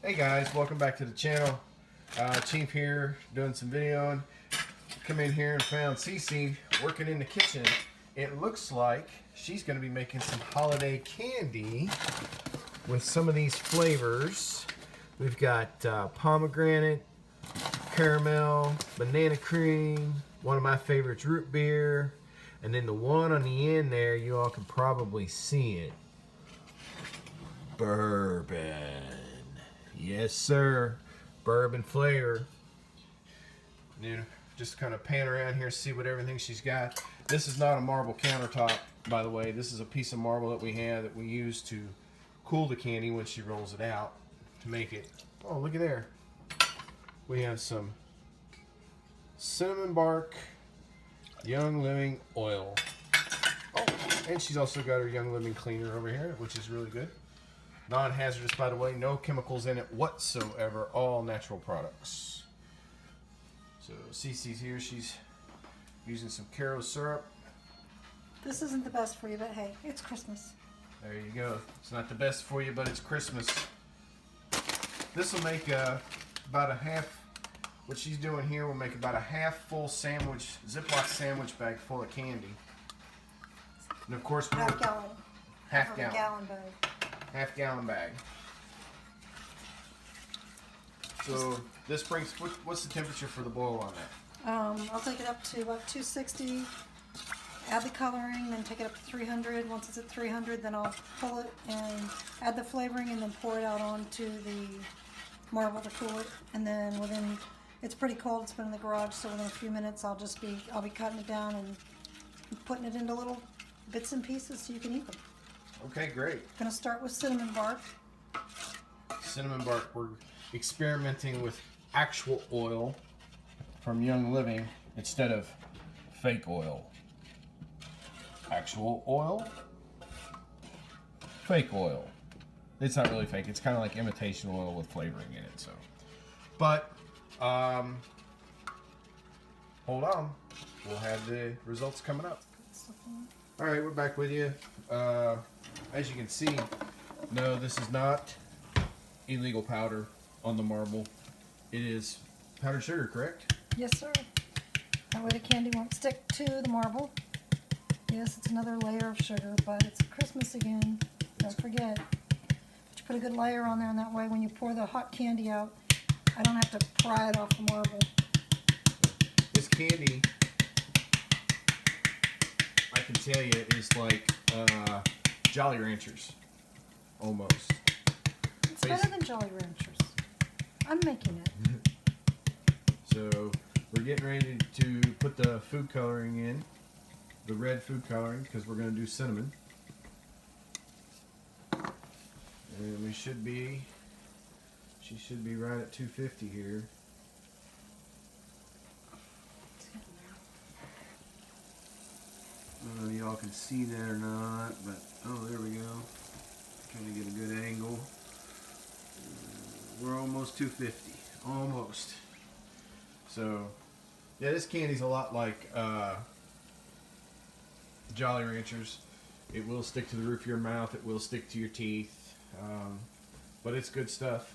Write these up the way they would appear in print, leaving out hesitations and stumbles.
Hey guys, welcome back to the channel. Chief here, doing some videoing. Come in here and found Cece working in the kitchen. It looks like she's going to be making some holiday candy with some of these flavors. We've got pomegranate, caramel, banana cream, one of my favorites, root beer, and then the one on the end there, you all can probably see it. Bourbon. Yes, sir. Bourbon flavor. Then just kind of pan around here, see what everything she's got. This is not a marble countertop, by the way. This is a piece of marble that we have that we use to cool the candy when she rolls it out to make it. Oh, look at there. We have some cinnamon bark, Young Living oil. Oh, and she's also got her Young Living cleaner over here, which is really good. Non-hazardous, by the way, no chemicals in it whatsoever, all natural products. So Cece's here, she's using some Caro syrup. This isn't the best for you, but hey, it's Christmas. There you go. It's not the best for you, but it's Christmas. This will make about a half, what she's doing here will make about a half full sandwich, Ziploc sandwich bag full of candy. And of course, we're Half gallon. half gallon. Gallon bag. Half-gallon bag. So this brings, what's the temperature for the boil on that? I'll take it up to about 260. Add the coloring, then take it up to 300. Once it's at 300, then I'll pull it and add the flavoring, and then pour it out onto the marble to cool it. And then it's pretty cold. It's been in the garage, so within a few minutes, I'll be cutting it down and putting it into little bits and pieces so you can eat them. Okay, great. Gonna start with cinnamon bark. Cinnamon bark, we're experimenting with actual oil from Young Living instead of fake oil. Actual oil, fake oil. It's not really fake, it's kind of like imitation oil with flavoring in it. So, but hold on, we'll have the results coming up. All right, we're back with you. As you can see, no, this is not illegal powder on the marble. It is powdered sugar, correct? Yes, sir. That way the candy won't stick to the marble. Yes, it's another layer of sugar, but it's Christmas again. Don't forget. But you put a good layer on there, and that way when you pour the hot candy out, I don't have to pry it off the marble. This candy, I can tell you, is like Jolly Ranchers, almost. It's better than Jolly Ranchers. I'm making it. So we're getting ready to put the food coloring in, the red food coloring, because we're going to do cinnamon. And she should be right at 250 here. I don't know if y'all can see that or not, but oh, there we go. Trying to get a good angle. We're almost 250, almost. So, yeah, this candy's a lot like Jolly Ranchers. It will stick to the roof of your mouth. It will stick to your teeth, but it's good stuff.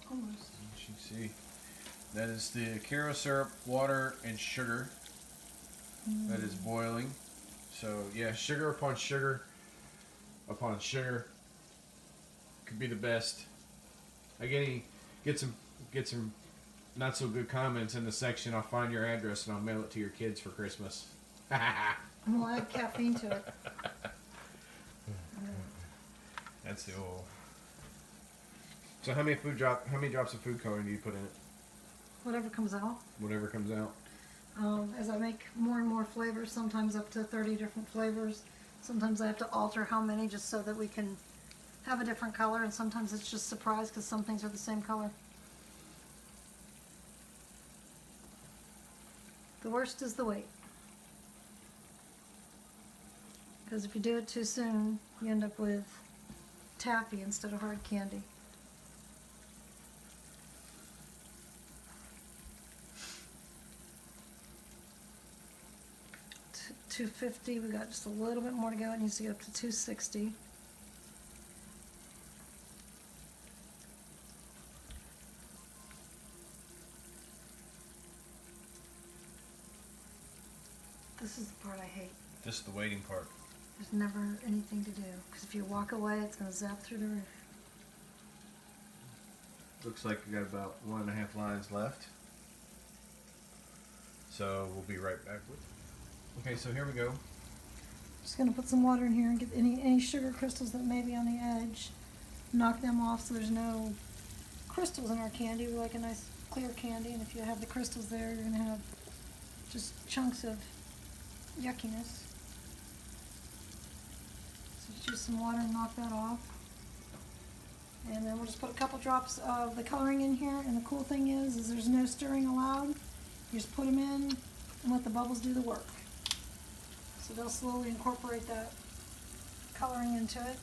Almost. As you can see, that is the Caro syrup, water, and sugar. That is boiling. So yeah, sugar upon sugar upon sugar could be the best. Again, get some not so good comments in the section. I'll find your address and I'll mail it to your kids for Christmas. And we'll add caffeine to it. That's the old. So how many drops of food coloring do you put in it? Whatever comes out. Whatever comes out. As I make more and more flavors, sometimes up to 30 different flavors. Sometimes I have to alter how many just so that we can have a different color, and sometimes it's just surprise because some things are the same color. The worst is the wait. Because if you do it too soon, you end up with taffy instead of hard candy. 250. We got just a little bit more to go. It needs to get up to 260. This is the part I hate. Just the waiting part. There's never anything to do, because if you walk away, it's going to zap through the roof. Looks like we got about 1.5 lines left. So we'll be right back with it. Okay, so here we go. Just going to put some water in here and get any sugar crystals that may be on the edge. Knock them off so there's no crystals in our candy. We like a nice clear candy, and if you have the crystals there, you're going to have just chunks of yuckiness. So just use some water and knock that off. And then we'll just put a couple drops of the coloring in here, and the cool thing is there's no stirring allowed. You just put them in and let the bubbles do the work. So they'll slowly incorporate that coloring into it.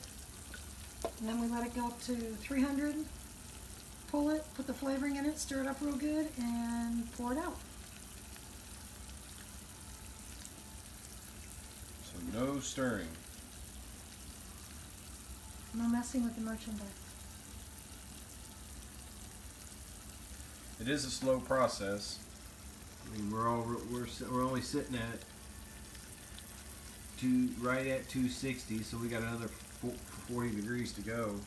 And then we let it go up to 300, pull it, put the flavoring in it, stir it up real good, and pour it out. So no stirring. No messing with the merchandise. It is a slow process. I mean, we're only sitting at right at 260, so we got another 40 degrees to go.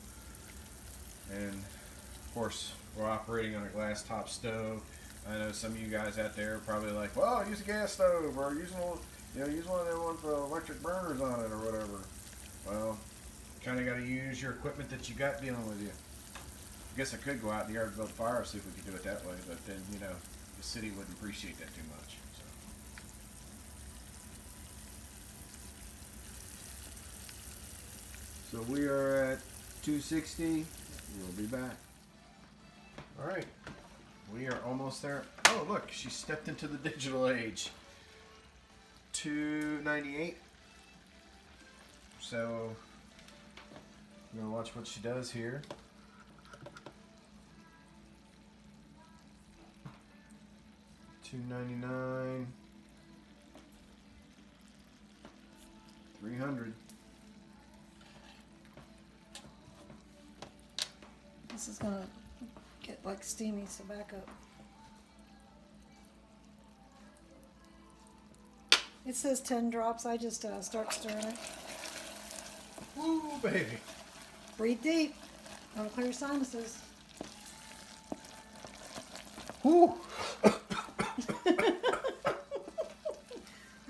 And of course, we're operating on a glass top stove. I know some of you guys out there are probably like, "Well, use a gas stove or use one of them with electric burners on it or whatever." Well, kind of got to use your equipment that you got dealing with you. I guess I could go out in the yard and build a fire, see if we could do it that way, but then, you know, the city wouldn't appreciate that too much. So we are at 260. We'll be back. All right, we are almost there. Oh, look, she stepped into the digital age. 298. So I'm gonna watch what she does here. 299, 300. This is gonna get like steamy, so back up. It says 10 drops. I just start stirring it. Woo, baby. Breathe deep. Don't clear your sinuses. Woo. I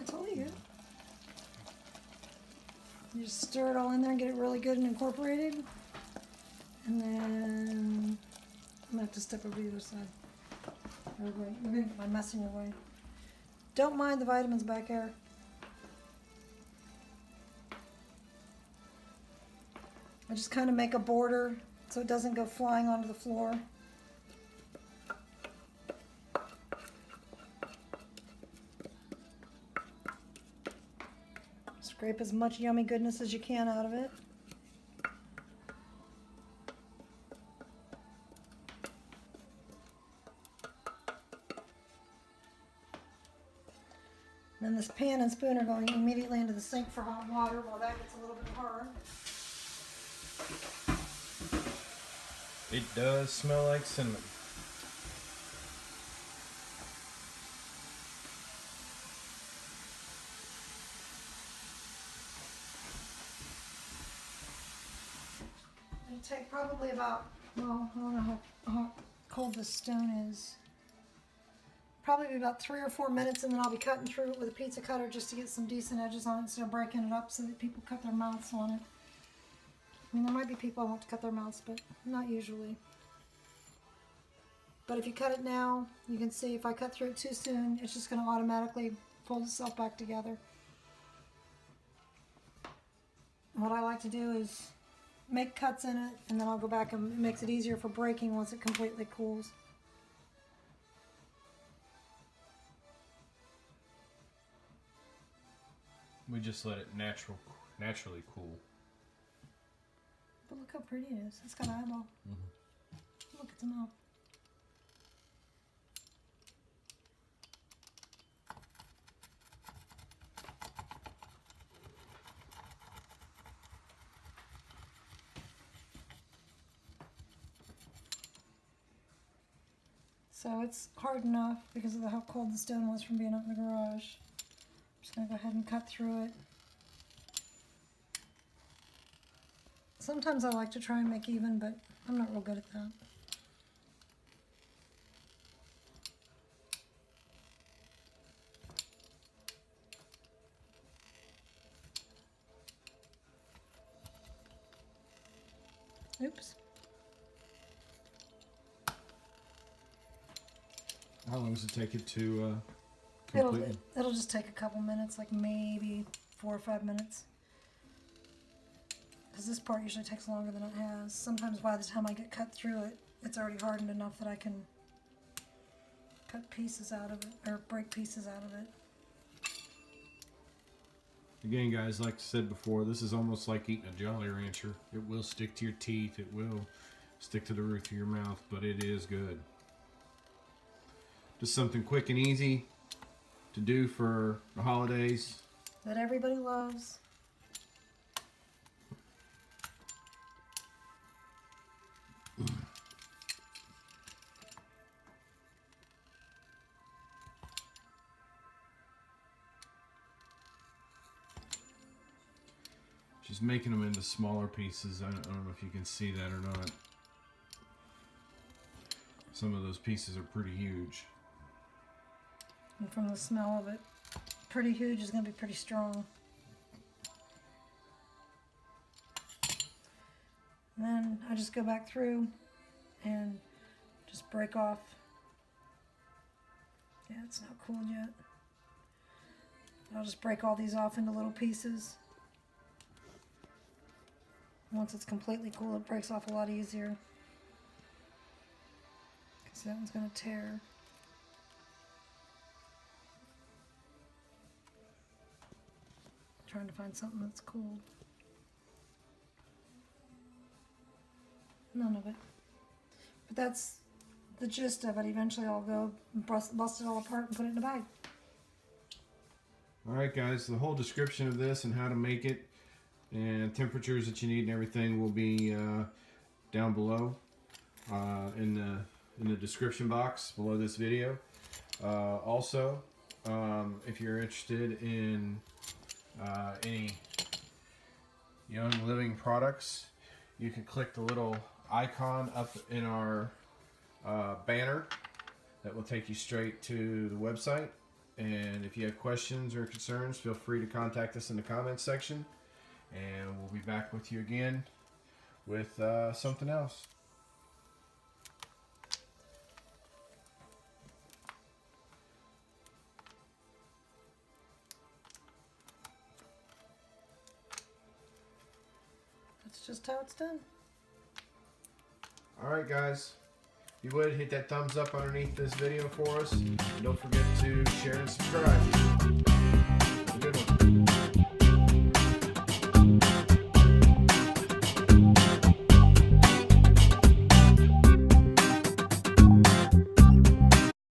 told you. You just stir it all in there and get it really good and incorporated. And then I'm gonna have to step over the other side. You're gonna get my mess in your way. Don't mind the vitamins back there. I just kind of make a border so it doesn't go flying onto the floor. Scrape as much yummy goodness as you can out of it. Then this pan and spoon are going immediately into the sink for hot water while that gets a little bit hard. It does smell like cinnamon. It'll take probably about, well, I don't know how cold this stone is. Probably about 3 or 4 minutes, and then I'll be cutting through it with a pizza cutter just to get some decent edges on it instead of breaking it up so that people cut their mouths on it. I mean, there might be people who want to cut their mouths, but not usually. But if you cut it now, you can see if I cut through it too soon, it's just going to automatically fold itself back together. What I like to do is make cuts in it, and then I'll go back and it makes it easier for breaking once it completely cools. We just let it naturally cool. But look how pretty it is. It's got an eyeball. Mm-hmm. Look at the mouth. So it's hard enough because of how cold the stone was from being up in the garage. I'm just going to go ahead and cut through it. Sometimes I like to try and make even, but I'm not real good at that. Oops. How long does it take it to complete? It'll just take a couple minutes, like maybe 4 or 5 minutes. Because this part usually takes longer than it has. Sometimes by the time I get cut through it, it's already hardened enough that I can cut pieces out of it, or break pieces out of it. Again, guys, like I said before, this is almost like eating a Jolly Rancher. It will stick to your teeth. It will stick to the roof of your mouth, but it is good. Just something quick and easy to do for the holidays. That everybody loves. She's making them into smaller pieces. I don't know if you can see that or not. Some of those pieces are pretty huge. And from the smell of it, pretty huge is going to be pretty strong. And then I just go back through and just break off. Yeah, it's not cooled yet. I'll just break all these off into little pieces. Once it's completely cool, it breaks off a lot easier. Because that one's going to tear. Trying to find something that's cooled. None of it. But that's the gist of it. Eventually I'll go bust it all apart and put it in a bag. Alright guys, the whole description of this and how to make it and temperatures that you need and everything will be down below in the description box below this video. Also, if you're interested in any Young Living products, you can click the little icon up in our banner that will take you straight to the website. And if you have questions or concerns, feel free to contact us in the comments section, and we'll be back with you again with something else. That's just how it's done. Alright guys, if you would, hit that thumbs up underneath this video for us, and don't forget to share and subscribe. Have a good one.